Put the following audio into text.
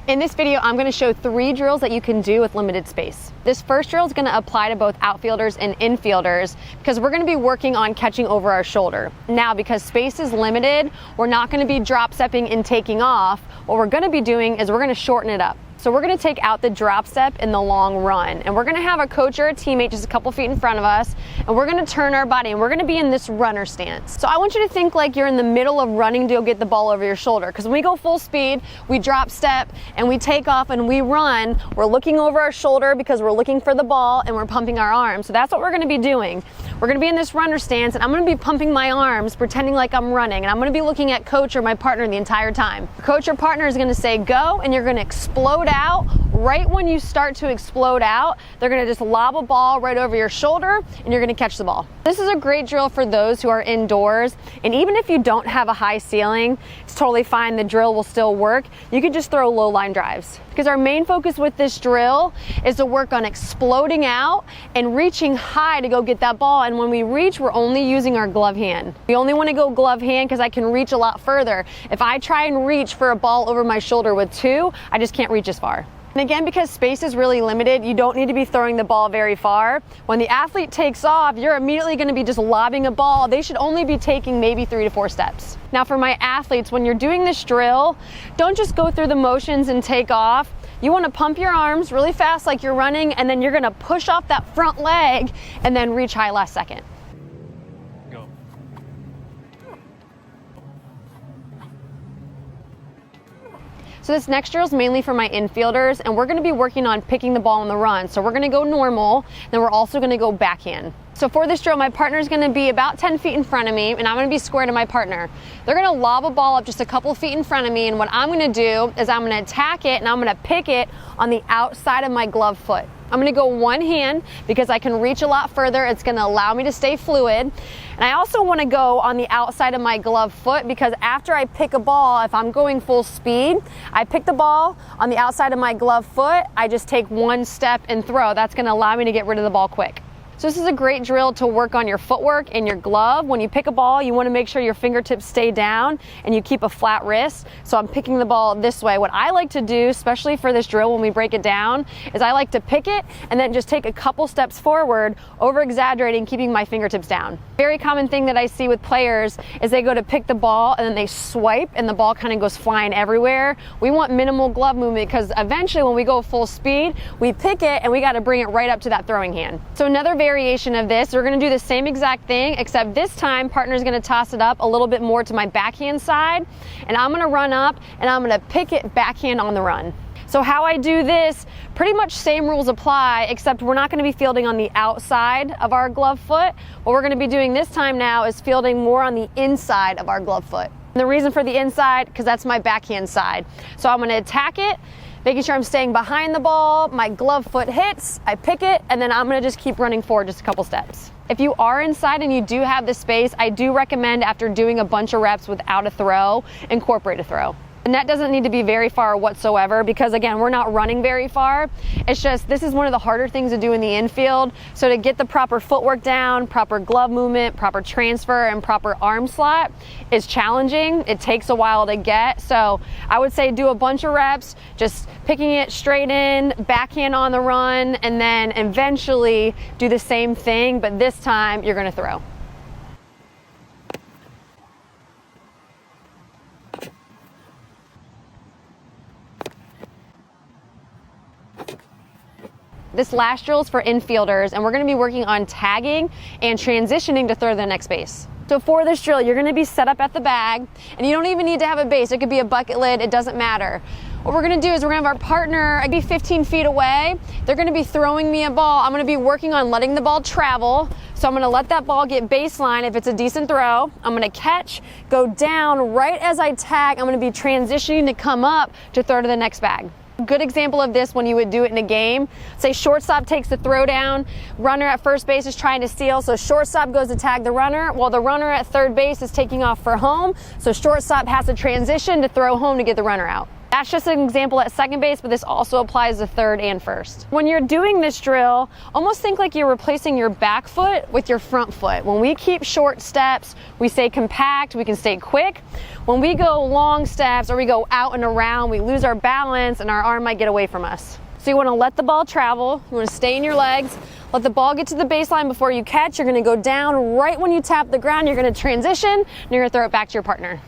In this video, I'm going to show 3 drills that you can do with limited space. This first drill is going to apply to both outfielders and infielders because we're going to be working on catching over our shoulder. Now, because space is limited, we're not going to be drop stepping and taking off. What we're going to be doing is we're going to shorten it up. So we're going to take out the drop step in the long run, and we're going to have a coach or a teammate just a couple feet in front of us, and we're going to turn our body and we're going to be in this runner stance. So I want you to think like you're in the middle of running to go get the ball over your shoulder, because when we go full speed, we drop step and we take off and we run. We're looking over our shoulder because we're looking for the ball and we're pumping our arms. So that's what we're going to be doing. We're going to be in this runner stance, and I'm going to be pumping my arms, pretending like I'm running, and I'm going to be looking at coach or my partner the entire time. Coach or partner is going to say go, and you're going to explode out. Right when you start to explode out, they're going to just lob a ball right over your shoulder, and you're going to catch the ball. This is a great drill for those who are indoors, and even if you don't have a high ceiling, it's totally fine. The drill will still work. You could just throw low line drives, because our main focus with this drill is to work on exploding out and reaching high to go get that ball. And when we reach, we're only using our glove hand. We only want to go glove hand because I can reach a lot further. If I try and reach for a ball over my shoulder with 2, I just can't reach as far. And again, because space is really limited, you don't need to be throwing the ball very far. When the athlete takes off, you're immediately going to be just lobbing a ball. They should only be taking maybe 3 to 4 steps. Now for my athletes, when you're doing this drill, don't just go through the motions and take off. You want to pump your arms really fast like you're running, and then you're going to push off that front leg and then reach high last second. Go. So this next drill is mainly for my infielders, and we're going to be working on picking the ball on the run. So we're going to go normal, then we're also going to go backhand. So for this drill, my partner is going to be about 10 feet in front of me, and I'm going to be square to my partner. They're going to lob a ball up just a couple feet in front of me, and what I'm going to do is I'm going to attack it, and I'm going to pick it on the outside of my glove foot. I'm going to go one hand because I can reach a lot further. It's going to allow me to stay fluid. And I also want to go on the outside of my glove foot because after I pick a ball, if I'm going full speed, I pick the ball on the outside of my glove foot. I just take one step and throw. That's going to allow me to get rid of the ball quick. So this is a great drill to work on your footwork and your glove. When you pick a ball, you want to make sure your fingertips stay down and you keep a flat wrist. So I'm picking the ball this way. What I like to do, especially for this drill when we break it down, is I like to pick it and then just take a couple steps forward, over-exaggerating, keeping my fingertips down. Very common thing that I see with players is they go to pick the ball and then they swipe and the ball kind of goes flying everywhere. We want minimal glove movement because eventually when we go full speed, we pick it and we got to bring it right up to that throwing hand. So another variation of this, we're going to do the same exact thing, except this time partner's going to toss it up a little bit more to my backhand side, and I'm going to run up and I'm going to pick it backhand on the run. So how I do this, pretty much same rules apply, except we're not going to be fielding on the outside of our glove foot. What we're going to be doing this time now is fielding more on the inside of our glove foot. And the reason for the inside, because that's my backhand side. So I'm going to attack it, making sure I'm staying behind the ball, my glove foot hits, I pick it, and then I'm going to just keep running forward just a couple steps. If you are inside and you do have the space, I do recommend after doing a bunch of reps without a throw, incorporate a throw. The net doesn't need to be very far whatsoever because, again, we're not running very far. It's just this is one of the harder things to do in the infield. So to get the proper footwork down, proper glove movement, proper transfer, and proper arm slot is challenging. It takes a while to get. So I would say do a bunch of reps, just picking it straight in, backhand on the run, and then eventually do the same thing, but this time you're going to throw. This last drill is for infielders, and we're going to be working on tagging and transitioning to throw the next base. So for this drill, you're going to be set up at the bag, and you don't even need to have a base. It could be a bucket lid. It doesn't matter. What we're going to do is we're going to have our partner be 15 feet away. They're going to be throwing me a ball. I'm going to be working on letting the ball travel. So I'm going to let that ball get baseline if it's a decent throw. I'm going to catch, go down right as I tag. I'm going to be transitioning to come up to throw to the next bag. Good example of this when you would do it in a game. Say shortstop takes the throw down, runner at first base is trying to steal, so shortstop goes to tag the runner, while the runner at third base is taking off for home, so shortstop has to transition to throw home to get the runner out. That's just an example at second base, but this also applies to third and first. When you're doing this drill, almost think like you're replacing your back foot with your front foot. When we keep short steps, we stay compact, we can stay quick. When we go long steps or we go out and around, we lose our balance and our arm might get away from us. So you want to let the ball travel, you want to stay in your legs, let the ball get to the baseline before you catch. You're going to go down right when you tap the ground, you're going to transition, and you're going to throw it back to your partner.